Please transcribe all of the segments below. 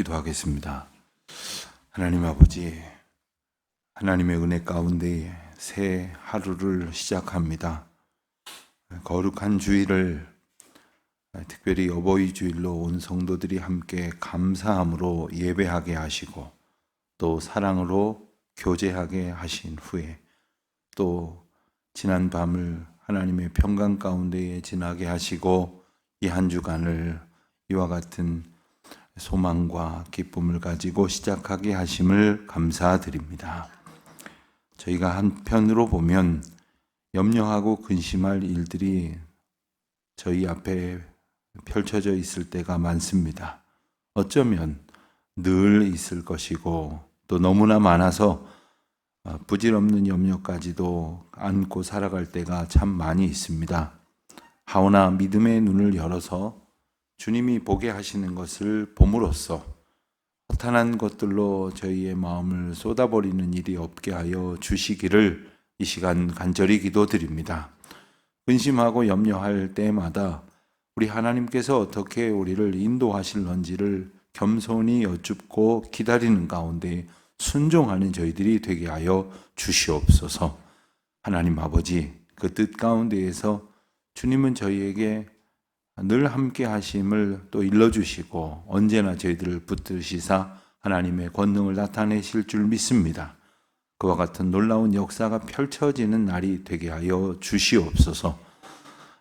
기도하겠습니다. 하나님 아버지, 하나님의 은혜 가운데 새 하루를 시작합니다. 거룩한 주일을 특별히 어버이 주일로 온 성도들이 함께 감사함으로 예배하게 하시고 또 사랑으로 교제하게 하신 후에 또 지난 밤을 하나님의 평강 가운데에 지나게 하시고 이 한 주간을 이와 같은 소망과 기쁨을 가지고 시작하게 하심을 감사드립니다. 저희가 한편으로 보면 염려하고 근심할 일들이 저희 앞에 펼쳐져 있을 때가 많습니다. 어쩌면 늘 있을 것이고 또 너무나 많아서 부질없는 염려까지도 안고 살아갈 때가 참 많이 있습니다. 하오나 믿음의 눈을 열어서 주님이 보게 하시는 것을 봄으로써 허탄한 것들로 저희의 마음을 쏟아버리는 일이 없게 하여 주시기를 이 시간 간절히 기도드립니다. 근심하고 염려할 때마다 우리 하나님께서 어떻게 우리를 인도하실런지를 겸손히 여쭙고 기다리는 가운데 순종하는 저희들이 되게 하여 주시옵소서. 하나님 아버지, 그 뜻 가운데에서 주님은 저희에게 늘 함께 하심을 또 일러주시고 언제나 저희들을 붙드시사 하나님의 권능을 나타내실 줄 믿습니다. 그와 같은 놀라운 역사가 펼쳐지는 날이 되게 하여 주시옵소서.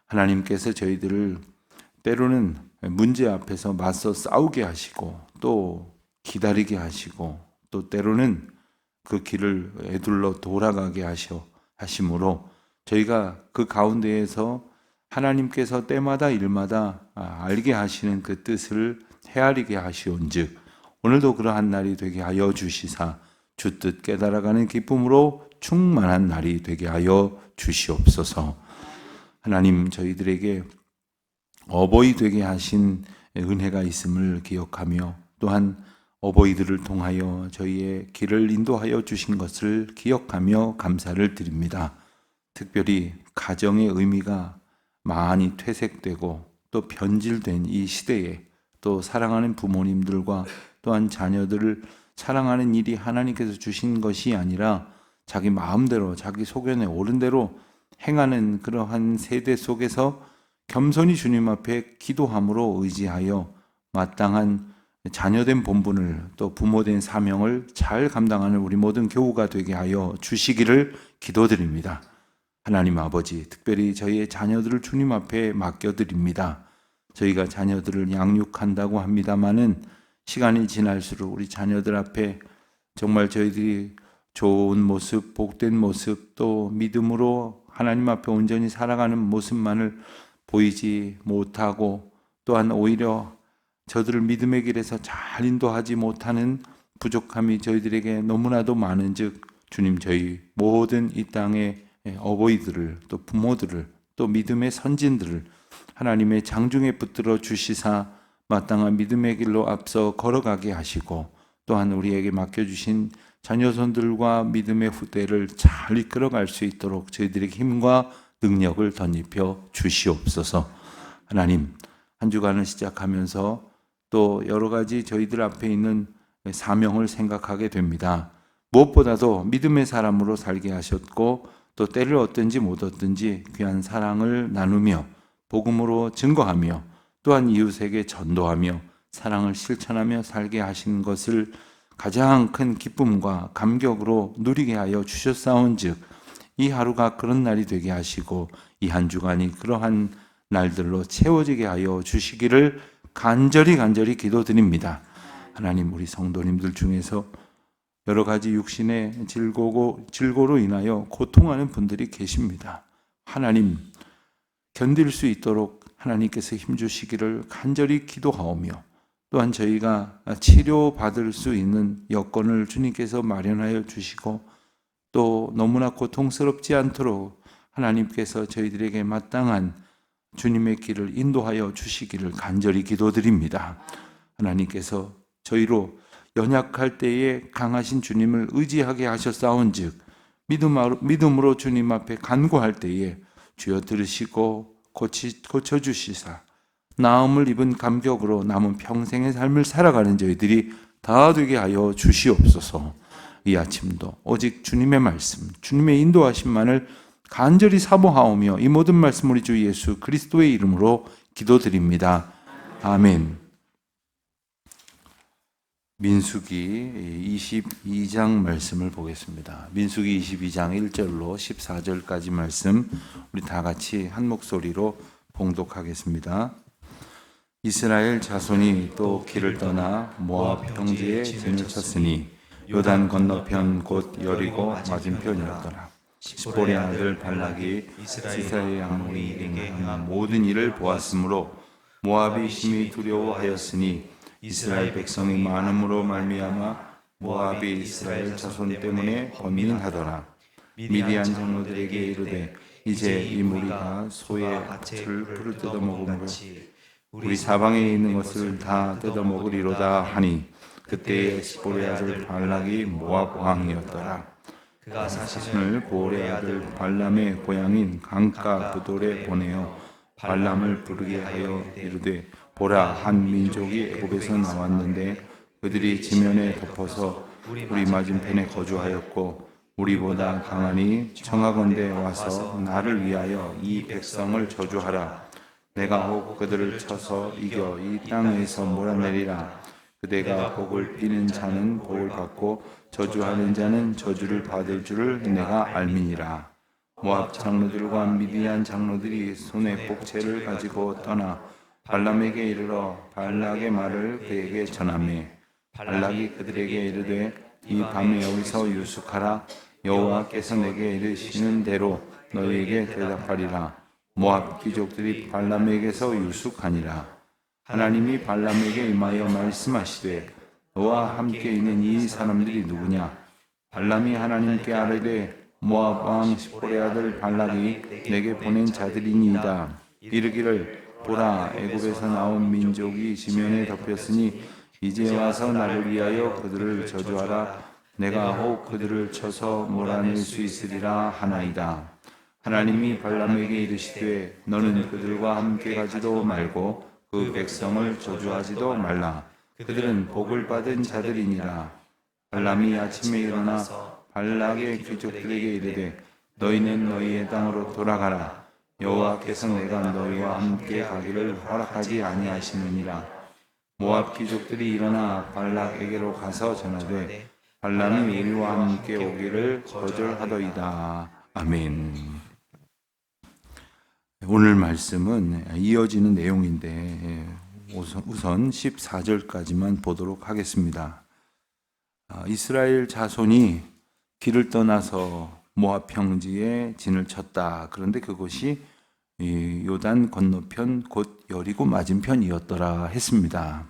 하나님께서 저희들을 때로는 문제 앞에서 맞서 싸우게 하시고 또 기다리게 하시고 또 때로는 그 길을 에둘러 돌아가게 하심으로 저희가 그 가운데에서 하나님께서 때마다 일마다 알게 하시는 그 뜻을 헤아리게 하시온즉 오늘도 그러한 날이 되게 하여 주시사 주 뜻 깨달아가는 기쁨으로 충만한 날이 되게 하여 주시옵소서. 하나님, 저희들에게 어버이 되게 하신 은혜가 있음을 기억하며 또한 어버이들을 통하여 저희의 길을 인도하여 주신 것을 기억하며 감사를 드립니다. 특별히 가정의 의미가 많이 퇴색되고 또 변질된 이 시대에 또 사랑하는 부모님들과 또한 자녀들을 사랑하는 일이 하나님께서 주신 것이 아니라 자기 마음대로 자기 소견에 옳은 대로 행하는 그러한 세대 속에서 겸손히 주님 앞에 기도함으로 의지하여 마땅한 자녀된 본분을 또 부모된 사명을 잘 감당하는 우리 모든 교우가 되게 하여 주시기를 기도드립니다. 하나님 아버지, 특별히 저희의 자녀들을 주님 앞에 맡겨드립니다. 저희가 자녀들을 양육한다고 합니다마는 시간이 지날수록 우리 자녀들 앞에 정말 저희들이 좋은 모습, 복된 모습, 또 믿음으로 하나님 앞에 온전히 살아가는 모습만을 보이지 못하고 또한 오히려 저들을 믿음의 길에서 잘 인도하지 못하는 부족함이 저희들에게 너무나도 많은즉 주님, 저희 모든 이 땅의 어버이들을 또 부모들을 또 믿음의 선진들을 하나님의 장중에 붙들어 주시사 마땅한 믿음의 길로 앞서 걸어가게 하시고 또한 우리에게 맡겨주신 자녀손들과 믿음의 후대를 잘 이끌어갈 수 있도록 저희들에게 힘과 능력을 덧입혀 주시옵소서. 하나님, 한 주간을 시작하면서 또 여러 가지 저희들 앞에 있는 사명을 생각하게 됩니다. 무엇보다도 믿음의 사람으로 살게 하셨고 또 때를 얻든지 못 얻든지 귀한 사랑을 나누며 복음으로 증거하며 또한 이웃에게 전도하며 사랑을 실천하며 살게 하신 것을 가장 큰 기쁨과 감격으로 누리게 하여 주셨사온즉 이 하루가 그런 날이 되게 하시고 이 한 주간이 그러한 날들로 채워지게 하여 주시기를 간절히 기도드립니다. 하나님, 우리 성도님들 중에서 여러 가지 육신의 질고로 인하여 고통하는 분들이 계십니다. 하나님, 견딜 수 있도록 하나님께서 힘주시기를 간절히 기도하오며 또한 저희가 치료받을 수 있는 여건을 주님께서 마련하여 주시고 또 너무나 고통스럽지 않도록 하나님께서 저희들에게 마땅한 주님의 길을 인도하여 주시기를 간절히 기도드립니다. 하나님께서 저희로 연약할 때에 강하신 주님을 의지하게 하셨사온즉 믿음으로 주님 앞에 간구할 때에 주여 들으시고 고쳐주시사 나음을 입은 감격으로 남은 평생의 삶을 살아가는 저희들이 다 되게 하여 주시옵소서. 이 아침도 오직 주님의 말씀, 주님의 인도하심만을 간절히 사모하오며 이 모든 말씀 우리 주 예수 그리스도의 이름으로 기도드립니다. 아멘. 민수기 22장 말씀을 보겠습니다. 민수기 22장 1절로 14절까지 말씀 우리 다 같이 한 목소리로 봉독하겠습니다. 이스라엘 자손이 또 길을 떠나 모압 평지에 진을 쳤으니 요단 건너편 곧 여리고 맞은편이었더라. 십볼의 아들 발락이 이스라엘 왕이 행한 모든 일을 보았으므로 모압이 심히 두려워하였으니 이스라엘 백성이 많음으로 말미암아 모압이 이스라엘 자손 때문에 번민하더라. 미디안 장로들에게 이르되 이제 이 무리가 소의 아치를 풀을 뜯어먹음으로 우리 사방에 있는 것을 다 뜯어먹으리로다 하니 그때에 십볼의 아들 발락이 모압 왕이었더라. 그가 사신을 보올의 아들 발람의 고향인 강가 그돌에 보내어 발람을 부르게 하여 이르되 보라, 한 민족이 애굽에서 나왔는데 그들이 지면에 덮어서 우리 맞은편에 거주하였고 우리보다 강하니 청하건대 와서 나를 위하여 이 백성을 저주하라. 내가 혹 그들을 쳐서 이겨 이 땅에서 몰아내리라. 그대가 복을 비는 자는 복을 받고 저주하는 자는 저주를 받을 줄을 내가 알미니라. 모압 장로들과 미디안 장로들이 손에 복채를 가지고 떠나 발람에게 이르러 발락의 말을 그에게 전하매 발락이 그들에게 이르되 이 밤에 여기서 유숙하라. 여호와께서 내게 이르시는 대로 너희에게 대답하리라. 모압 귀족들이 발람에게서 유숙하니라. 하나님이 발람에게 임하여 말씀하시되 너와 함께 있는 이 사람들이 누구냐? 발람이 하나님께 아뢰되 모압 왕 십볼의 아들 발락이 내게 보낸 자들이니이다. 이르기를 보라, 애굽에서 나온 민족이 지면에 덮였으니 이제 와서 나를 위하여 그들을 저주하라. 내가 혹 그들을 쳐서 몰아낼 수 있으리라 하나이다. 하나님이 발람에게 이르시되 너는 그들과 함께 가지도 말고 그 백성을 저주하지도 말라. 그들은 복을 받은 자들이니라. 발람이 아침에 일어나 발락의 귀족들에게 이르되 너희는 너희의 땅으로 돌아가라. 여호와께서 내가 너희와 함께 가기를 허락하지 아니하시느니라. 모압 귀족들이 일어나 발락에게로 가서 전하되 발람이 우리와 함께 오기를 거절하더이다. 아멘. 오늘 말씀은 이어지는 내용인데 우선 14절까지만 보도록 하겠습니다. 이스라엘 자손이 길을 떠나서 모압 평지에 진을 쳤다. 그런데 그곳이 요단 건너편 곧 여리고 맞은편이었더라 했습니다.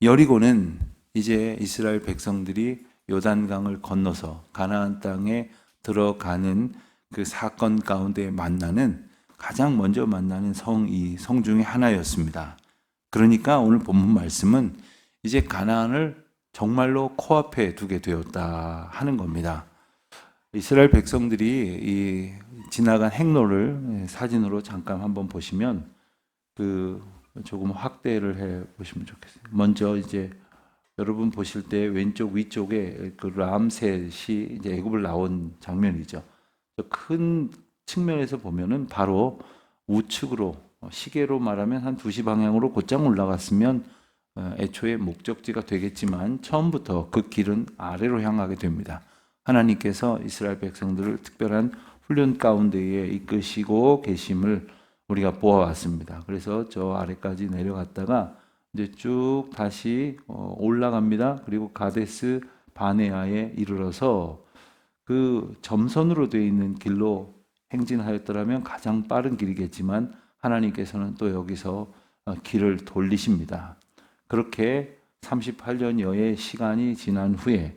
여리고는 이제 이스라엘 백성들이 요단강을 건너서 가나안 땅에 들어가는 그 사건 가운데 가장 먼저 만나는 성 중에 하나였습니다. 그러니까 오늘 본문 말씀은 이제 가나안을 정말로 코앞에 두게 되었다 하는 겁니다. 이스라엘 백성들이 지나간 행로를 사진으로 잠깐 한번 보시면 조금 확대를 해 보시면 좋겠어요. 먼저 이제 여러분 보실 때 왼쪽 위쪽에 그 람셋이 이제 애굽을 나온 장면이죠. 큰 측면에서 보면은 바로 우측으로 시계로 말하면 한 2시 방향으로 곧장 올라갔으면 애초에 목적지가 되겠지만 처음부터 그 길은 아래로 향하게 됩니다. 하나님께서 이스라엘 백성들을 특별한 훈련 가운데에 이끄시고 계심을 우리가 보아왔습니다. 그래서 저 아래까지 내려갔다가 이제 쭉 다시 올라갑니다. 그리고 가데스 바네아에 이르러서 그 점선으로 되어 있는 길로 행진하였더라면 가장 빠른 길이겠지만 하나님께서는 또 여기서 길을 돌리십니다. 그렇게 38년여의 시간이 지난 후에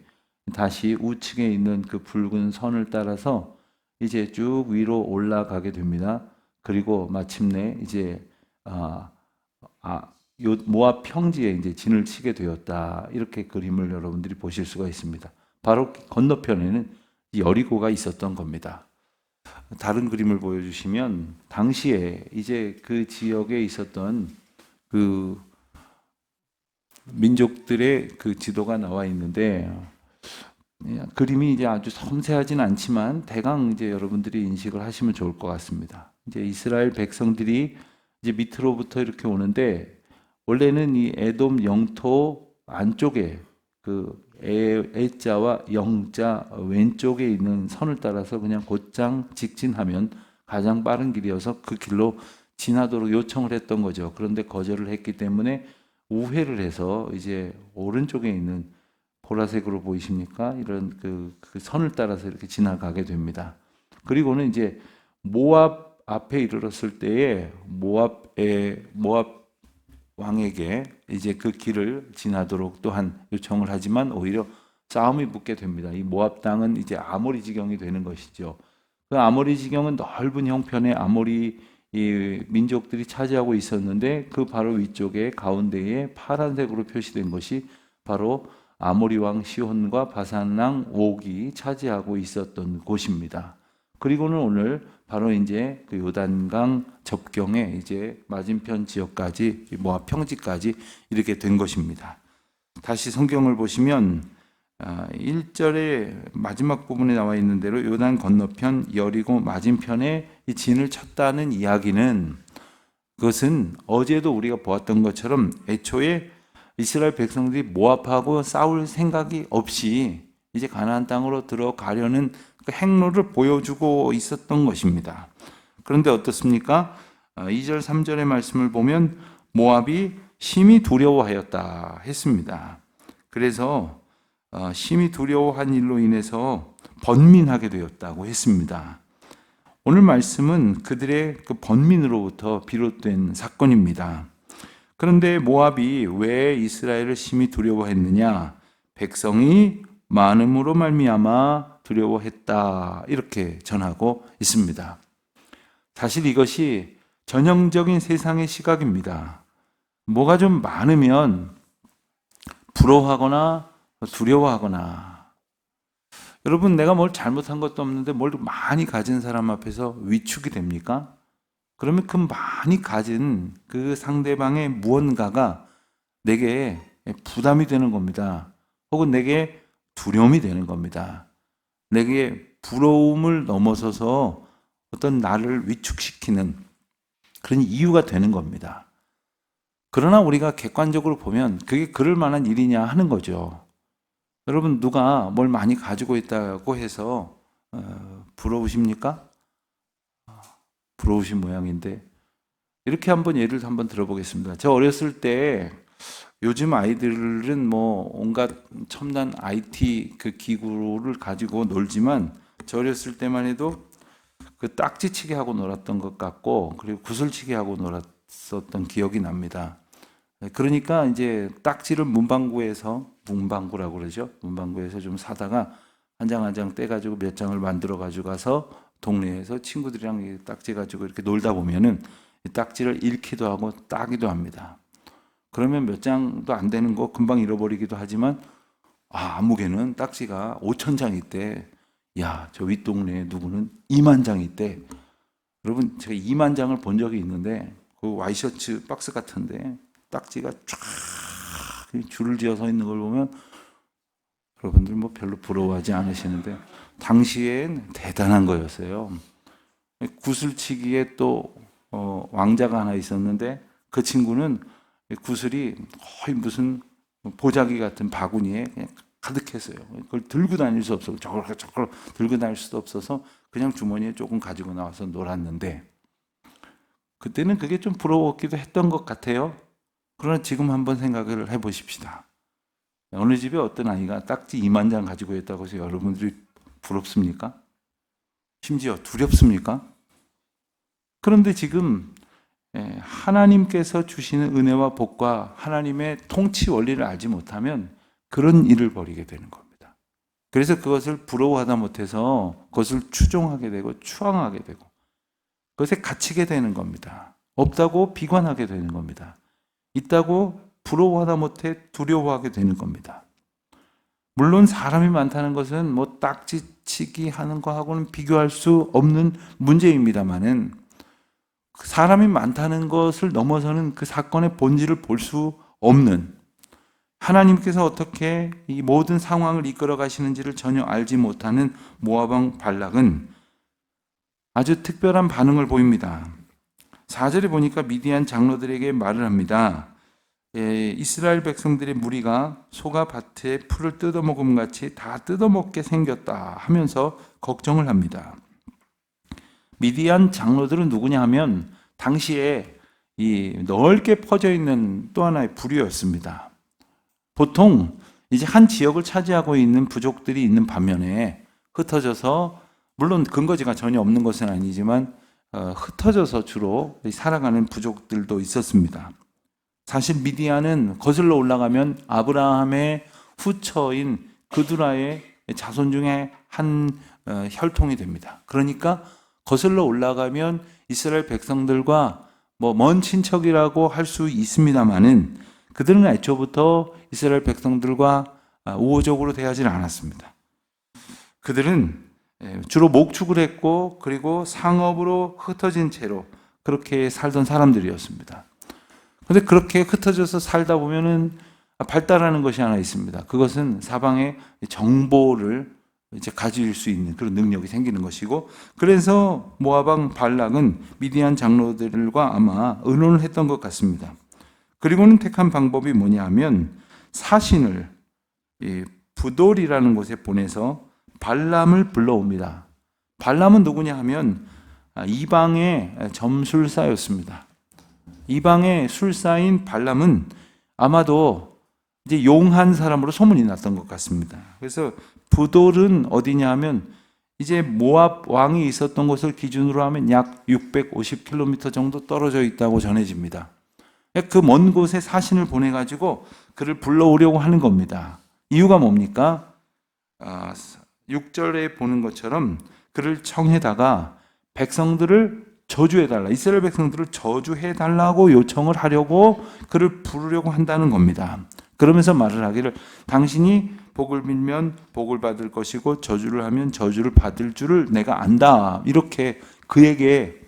다시 우측에 있는 그 붉은 선을 따라서 이제 쭉 위로 올라가게 됩니다. 그리고 마침내 이제 모압 평지에 이제 진을 치게 되었다. 이렇게 그림을 여러분들이 보실 수가 있습니다. 바로 건너편에는 여리고가 있었던 겁니다. 다른 그림을 보여주시면 당시에 이제 그 지역에 있었던 그 민족들의 그 지도가 나와 있는데 그림이 이제 아주 섬세하진 않지만 대강 이제 여러분들이 인식을 하시면 좋을 것 같습니다. 이제 이스라엘 백성들이 이제 밑으로부터 이렇게 오는데 원래는 이 에돔 영토 안쪽에 그 애자와 영자 왼쪽에 있는 선을 따라서 그냥 곧장 직진하면 가장 빠른 길이어서 그 길로 지나도록 요청을 했던 거죠. 그런데 거절을 했기 때문에 우회를 해서 이제 오른쪽에 있는 보라색으로 보이십니까? 이런 그 선을 따라서 이렇게 지나가게 됩니다. 그리고는 이제 모압 앞에 이르렀을 때에 모압 왕에게 이제 그 길을 지나도록 또한 요청을 하지만 오히려 싸움이 붙게 됩니다. 이 모압 땅은 이제 아모리 지경이 되는 것이죠. 그 아모리 지경은 넓은 형편의 아모리 이 민족들이 차지하고 있었는데 그 바로 위쪽에 가운데에 파란색으로 표시된 것이 바로 아모리 왕 시혼과 바산 왕 옥이 차지하고 있었던 곳입니다. 그리고는 오늘 바로 이제 그 요단강 접경에 이제 맞은편 지역까지 모압 평지까지 이렇게 된 것입니다. 다시 성경을 보시면 1절의 마지막 부분에 나와 있는 대로 요단 건너편 여리고 맞은편에 이 진을 쳤다는 이야기는 그것은 어제도 우리가 보았던 것처럼 애초에 이스라엘 백성들이 모압하고 싸울 생각이 없이 이제 가나안 땅으로 들어가려는 그 행로를 보여주고 있었던 것입니다. 그런데 어떻습니까? 2절 3절의 말씀을 보면 모압이 심히 두려워하였다 했습니다. 그래서 심히 두려워한 일로 인해서 번민하게 되었다고 했습니다. 오늘 말씀은 그들의 그 번민으로부터 비롯된 사건입니다. 그런데 모압이 왜 이스라엘을 심히 두려워했느냐? 백성이 많음으로 말미암아 두려워했다 이렇게 전하고 있습니다. 사실 이것이 전형적인 세상의 시각입니다. 뭐가 좀 많으면 부러워하거나 두려워하거나, 여러분 내가 뭘 잘못한 것도 없는데 뭘 많이 가진 사람 앞에서 위축이 됩니까? 그러면 그 많이 가진 그 상대방의 무언가가 내게 부담이 되는 겁니다. 혹은 내게 두려움이 되는 겁니다. 내게 부러움을 넘어서서 어떤 나를 위축시키는 그런 이유가 되는 겁니다. 그러나 우리가 객관적으로 보면 그게 그럴 만한 일이냐 하는 거죠. 여러분 누가 뭘 많이 가지고 있다고 해서 부러우십니까? 부러우신 모양인데 이렇게 예를 한번 들어보겠습니다. 저 어렸을 때 요즘 아이들은 뭐 온갖 첨단 IT 그 기구를 가지고 놀지만 저 어렸을 때만 해도 그 딱지치기 하고 놀았던 것 같고 그리고 구슬치기 하고 놀았었던 기억이 납니다. 그러니까 이제 딱지를 문방구라고 그러죠. 문방구에서 좀 사다가 한 장 한 장 떼가지고 몇 장을 만들어 가지고 가서 동네에서 친구들이랑 딱지 가지고 이렇게 놀다 보면은 딱지를 잃기도 하고 따기도 합니다. 그러면 몇 장도 안 되는 거 금방 잃어버리기도 하지만 아무개는 딱지가 5,000장 있대. 야, 저 윗동네에 누구는 2만 장 있대. 여러분 제가 2만 장을 본 적이 있는데 그 와이셔츠 박스 같은데 딱지가 쫙 줄을 지어 서 있는 걸 보면 여러분들 뭐 별로 부러워하지 않으시는데 당시엔 대단한 거였어요. 구슬치기에 또 왕자가 하나 있었는데 그 친구는 구슬이 거의 무슨 보자기 같은 바구니에 그냥 가득했어요. 그걸 들고 다닐 수 없어. 저걸 들고 다닐 수도 없어서 그냥 주머니에 조금 가지고 나와서 놀았는데 그때는 그게 좀 부러웠기도 했던 것 같아요. 그러나 지금 한번 생각을 해보십시다. 어느 집에 어떤 아이가 딱지 2만 장 가지고 있다고 해서 여러분들이 부럽습니까? 심지어 두렵습니까? 그런데 지금 하나님께서 주시는 은혜와 복과 하나님의 통치 원리를 알지 못하면 그런 일을 벌이게 되는 겁니다. 그래서 그것을 부러워하다 못해서 그것을 추종하게 되고 추앙하게 되고 그것에 갇히게 되는 겁니다. 없다고 비관하게 되는 겁니다. 있다고 부러워하다 못해 두려워하게 되는 겁니다. 물론 사람이 많다는 것은 뭐 딱지치기 하는 거하고는 비교할 수 없는 문제입니다만은 사람이 많다는 것을 넘어서는 그 사건의 본질을 볼 수 없는, 하나님께서 어떻게 이 모든 상황을 이끌어 가시는지를 전혀 알지 못하는 모압 왕 발락은 아주 특별한 반응을 보입니다. 4절에 보니까 미디안 장로들에게 말을 합니다. 이스라엘 백성들의 무리가 소가 밭에 풀을 뜯어먹음 같이 다 뜯어먹게 생겼다 하면서 걱정을 합니다. 미디안 장로들은 누구냐 하면 당시에 이 넓게 퍼져 있는 또 하나의 부류였습니다. 보통 이제 한 지역을 차지하고 있는 부족들이 있는 반면에 흩어져서, 물론 근거지가 전혀 없는 것은 아니지만 흩어져서 주로 살아가는 부족들도 있었습니다. 사실 미디안은 거슬러 올라가면 아브라함의 후처인 그두라의 자손 중에 한 혈통이 됩니다. 그러니까 거슬러 올라가면 이스라엘 백성들과 먼 친척이라고 할 수 있습니다만은 그들은 애초부터 이스라엘 백성들과 우호적으로 대하지는 않았습니다. 그들은 주로 목축을 했고, 그리고 상업으로 흩어진 채로 그렇게 살던 사람들이었습니다. 그런데 그렇게 흩어져서 살다 보면은 발달하는 것이 하나 있습니다. 그것은 사방의 정보를 이제 가질 수 있는 그런 능력이 생기는 것이고, 그래서 모압 왕 발락은 미디안 장로들과 아마 의논을 했던 것 같습니다. 그리고는 택한 방법이 뭐냐 하면 사신을 부돌이라는 곳에 보내서 발람을 불러옵니다. 발람은 누구냐 하면 이방의 점술사였습니다. 이방의 술사인 발람은 아마도 이제 용한 사람으로 소문이 났던 것 같습니다. 그래서 부돌은 어디냐 하면 이제 모압 왕이 있었던 곳을 기준으로 하면 약 650km 정도 떨어져 있다고 전해집니다. 그 먼 곳에 사신을 보내가지고 그를 불러오려고 하는 겁니다. 이유가 뭡니까? 6절에 보는 것처럼 그를 청해다가 백성들을 저주해달라, 이스라엘 백성들을 저주해달라고 요청을 하려고 그를 부르려고 한다는 겁니다. 그러면서 말을 하기를 당신이 복을 빌면 복을 받을 것이고 저주를 하면 저주를 받을 줄을 내가 안다. 이렇게 그에게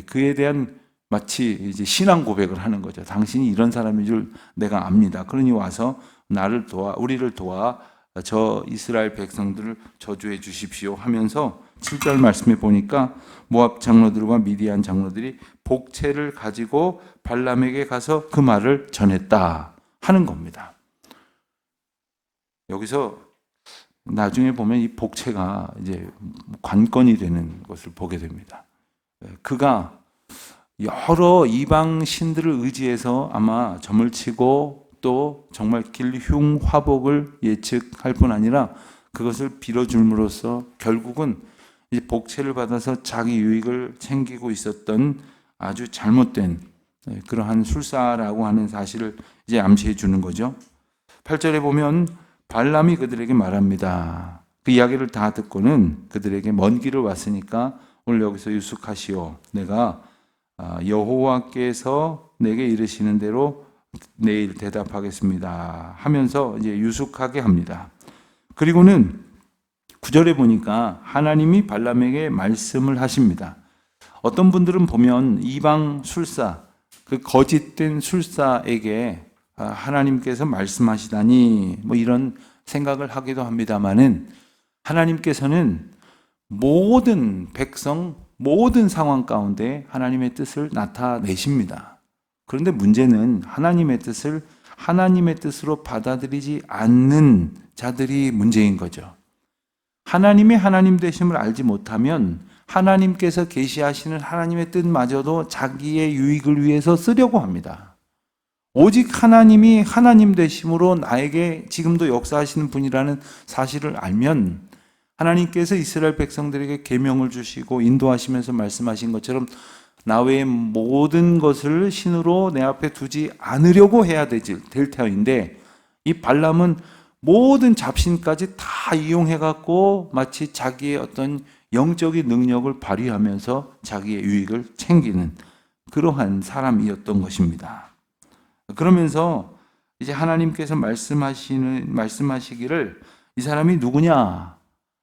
그에 대한 마치 이제 신앙 고백을 하는 거죠. 당신이 이런 사람인 줄 내가 압니다. 그러니 와서 나를 도와, 우리를 도와 저 이스라엘 백성들을 저주해 주십시오 하면서 7절 말씀에 보니까 모압 장로들과 미디안 장로들이 복채를 가지고 발람에게 가서 그 말을 전했다 하는 겁니다. 여기서 나중에 보면 이 복채가 이제 관건이 되는 것을 보게 됩니다. 그가 여러 이방 신들을 의지해서 아마 점을 치고 또 정말 길흉화복을 예측할 뿐 아니라 그것을 빌어줌으로써 결국은 이제 복채를 받아서 자기 유익을 챙기고 있었던 아주 잘못된 그러한 술사라고 하는 사실을 이제 암시해 주는 거죠. 8절에 보면 발람이 그들에게 말합니다. 그 이야기를 다 듣고는 그들에게 먼 길을 왔으니까 오늘 여기서 유숙하시오. 내가 여호와께서 내게 이르시는 대로 내일 대답하겠습니다 하면서 이제 유숙하게 합니다. 그리고는 9절에 보니까 하나님이 발람에게 말씀을 하십니다. 어떤 분들은 보면 이방 술사, 그 거짓된 술사에게 하나님께서 말씀하시다니 이런 생각을 하기도 합니다만은 하나님께서는 모든 백성, 모든 상황 가운데 하나님의 뜻을 나타내십니다. 그런데 문제는 하나님의 뜻을 하나님의 뜻으로 받아들이지 않는 자들이 문제인 거죠. 하나님이 하나님 되심을 알지 못하면 하나님께서 계시하시는 하나님의 뜻마저도 자기의 유익을 위해서 쓰려고 합니다. 오직 하나님이 하나님 되심으로 나에게 지금도 역사하시는 분이라는 사실을 알면 하나님께서 이스라엘 백성들에게 계명을 주시고 인도하시면서 말씀하신 것처럼 나 외의 모든 것을 신으로 내 앞에 두지 않으려고 해야 될 터인데, 이 발람은 모든 잡신까지 다 이용해갖고 마치 자기의 어떤 영적인 능력을 발휘하면서 자기의 유익을 챙기는 그러한 사람이었던 것입니다. 그러면서 이제 하나님께서 말씀하시기를 이 사람이 누구냐?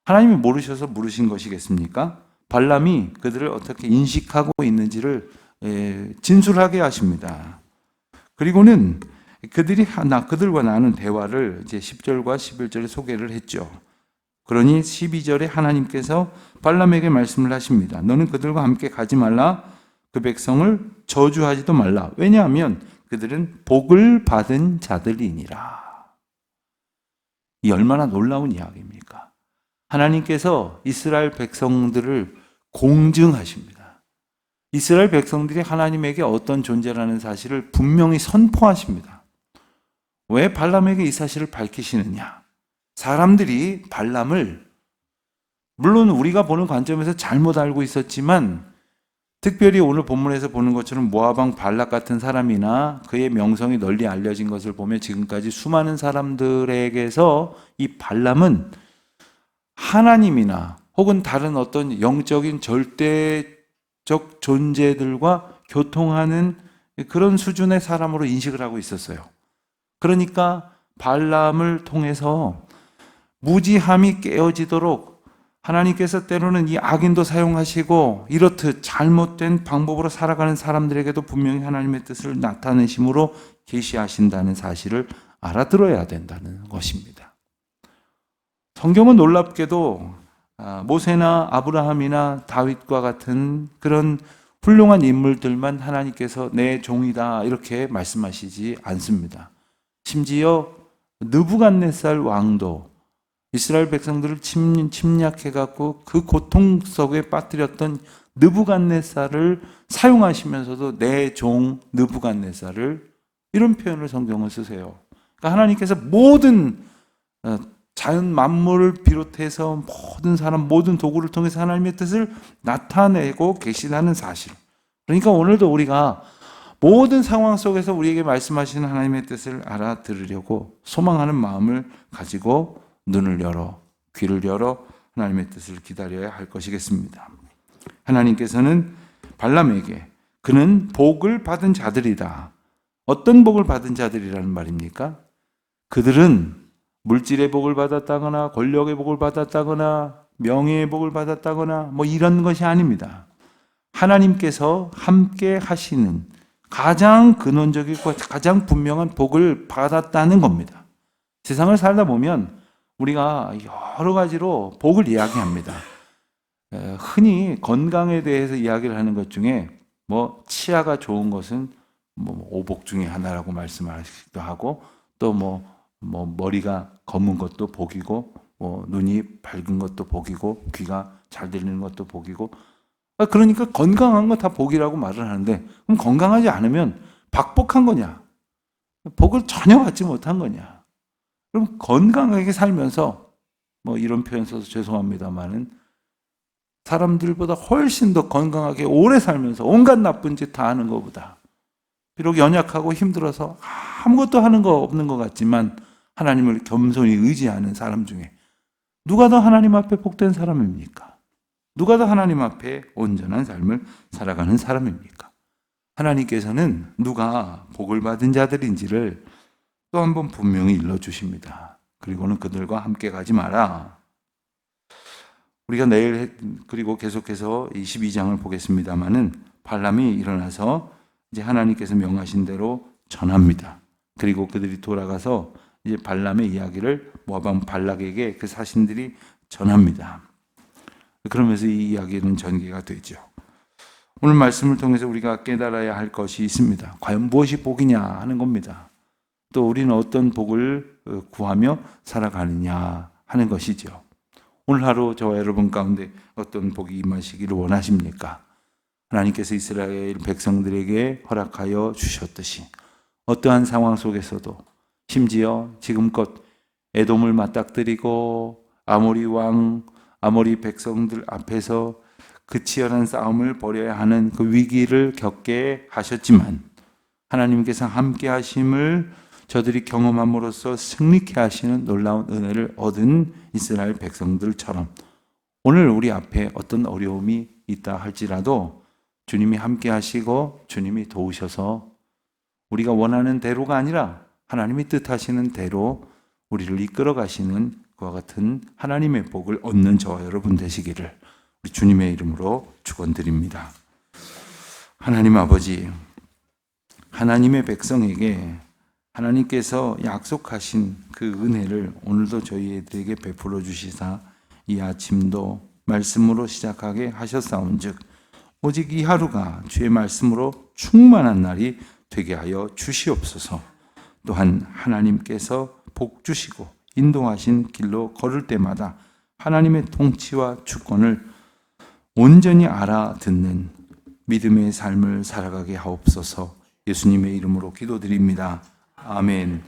하나님이 모르셔서 물으신 것이겠습니까? 발람이 그들을 어떻게 인식하고 있는지를 진술하게 하십니다. 그리고는 그들과 나눈 대화를 이제 10절과 11절에 소개를 했죠. 그러니 12절에 하나님께서 발람에게 말씀을 하십니다. 너는 그들과 함께 가지 말라. 그 백성을 저주하지도 말라. 왜냐하면 그들은 복을 받은 자들이니라. 이 얼마나 놀라운 이야기입니까? 하나님께서 이스라엘 백성들을 공증하십니다. 이스라엘 백성들이 하나님에게 어떤 존재라는 사실을 분명히 선포하십니다. 왜 발람에게 이 사실을 밝히시느냐? 사람들이 발람을 물론 우리가 보는 관점에서 잘못 알고 있었지만 특별히 오늘 본문에서 보는 것처럼 모압 왕 발락 같은 사람이나 그의 명성이 널리 알려진 것을 보면 지금까지 수많은 사람들에게서 이 발람은 하나님이나 혹은 다른 어떤 영적인 절대적 존재들과 교통하는 그런 수준의 사람으로 인식을 하고 있었어요. 그러니까 발람을 통해서 무지함이 깨어지도록 하나님께서 때로는 이 악인도 사용하시고 이렇듯 잘못된 방법으로 살아가는 사람들에게도 분명히 하나님의 뜻을 나타내심으로 계시하신다는 사실을 알아들어야 된다는 것입니다. 성경은 놀랍게도 모세나 아브라함이나 다윗과 같은 그런 훌륭한 인물들만 하나님께서 내 종이다 이렇게 말씀하시지 않습니다. 심지어 느부갓네살 왕도 이스라엘 백성들을 침략해갖고 그 고통 속에 빠뜨렸던 느부갓네살을 사용하시면서도 내 종 느부갓네살을 이런 표현을 성경을 쓰세요. 그러니까 하나님께서 모든 자연 만물을 비롯해서 모든 사람, 모든 도구를 통해서 하나님의 뜻을 나타내고 계시다는 사실. 그러니까 오늘도 우리가 모든 상황 속에서 우리에게 말씀하시는 하나님의 뜻을 알아들으려고 소망하는 마음을 가지고 눈을 열어, 귀를 열어 하나님의 뜻을 기다려야 할 것이겠습니다. 하나님께서는 발람에게 그는 복을 받은 자들이다. 어떤 복을 받은 자들이라는 말입니까? 그들은 물질의 복을 받았다거나 권력의 복을 받았다거나 명예의 복을 받았다거나 뭐 이런 것이 아닙니다. 하나님께서 함께 하시는 가장 근원적이고 가장 분명한 복을 받았다는 겁니다. 세상을 살다 보면 우리가 여러 가지로 복을 이야기합니다. 흔히 건강에 대해서 이야기를 하는 것 중에 뭐 치아가 좋은 것은 뭐 오복 중에 하나라고 말씀하시기도 하고 또 뭐 머리가 검은 것도 복이고 뭐 눈이 밝은 것도 복이고 귀가 잘 들리는 것도 복이고 그러니까 건강한 거 다 복이라고 말을 하는데 그럼 건강하지 않으면 박복한 거냐? 복을 전혀 받지 못한 거냐? 그럼 건강하게 살면서 뭐 이런 표현 써서 죄송합니다만은 사람들보다 훨씬 더 건강하게 오래 살면서 온갖 나쁜 짓 다 하는 것보다 비록 연약하고 힘들어서 아무것도 하는 거 없는 것 같지만 하나님을 겸손히 의지하는 사람 중에 누가 더 하나님 앞에 복된 사람입니까? 누가 더 하나님 앞에 온전한 삶을 살아가는 사람입니까? 하나님께서는 누가 복을 받은 자들인지를 또 한 번 분명히 일러주십니다. 그리고는 그들과 함께 가지 마라. 우리가 내일 그리고 계속해서 22장을 보겠습니다마는 발람이 일어나서 이제 하나님께서 명하신 대로 전합니다. 그리고 그들이 돌아가서 이제 발람의 이야기를 모압 왕 발락에게 그 사신들이 전합니다. 그러면서 이 이야기는 전개가 되죠. 오늘 말씀을 통해서 우리가 깨달아야 할 것이 있습니다. 과연 무엇이 복이냐 하는 겁니다. 또 우리는 어떤 복을 구하며 살아가느냐 하는 것이죠. 오늘 하루 저와 여러분 가운데 어떤 복이 임하시기를 원하십니까? 하나님께서 이스라엘 백성들에게 허락하여 주셨듯이 어떠한 상황 속에서도 심지어 지금껏 에돔을 맞닥뜨리고 아모리 왕, 아모리 백성들 앞에서 그 치열한 싸움을 벌여야 하는 그 위기를 겪게 하셨지만 하나님께서 함께 하심을 저들이 경험함으로써 승리케 하시는 놀라운 은혜를 얻은 이스라엘 백성들처럼 오늘 우리 앞에 어떤 어려움이 있다 할지라도 주님이 함께 하시고 주님이 도우셔서 우리가 원하는 대로가 아니라 하나님이 뜻하시는 대로 우리를 이끌어 가시는 그와 같은 하나님의 복을 얻는 저와 여러분 되시기를 우리 주님의 이름으로 축원드립니다. 하나님 아버지, 하나님의 백성에게 하나님께서 약속하신 그 은혜를 오늘도 저희들에게 베풀어 주시사 이 아침도 말씀으로 시작하게 하셨사온즉 오직 이 하루가 주의 말씀으로 충만한 날이 되게 하여 주시옵소서. 또한 하나님께서 복 주시고 인도하신 길로 걸을 때마다 하나님의 통치와 주권을 온전히 알아듣는 믿음의 삶을 살아가게 하옵소서. 예수님의 이름으로 기도드립니다. 아멘.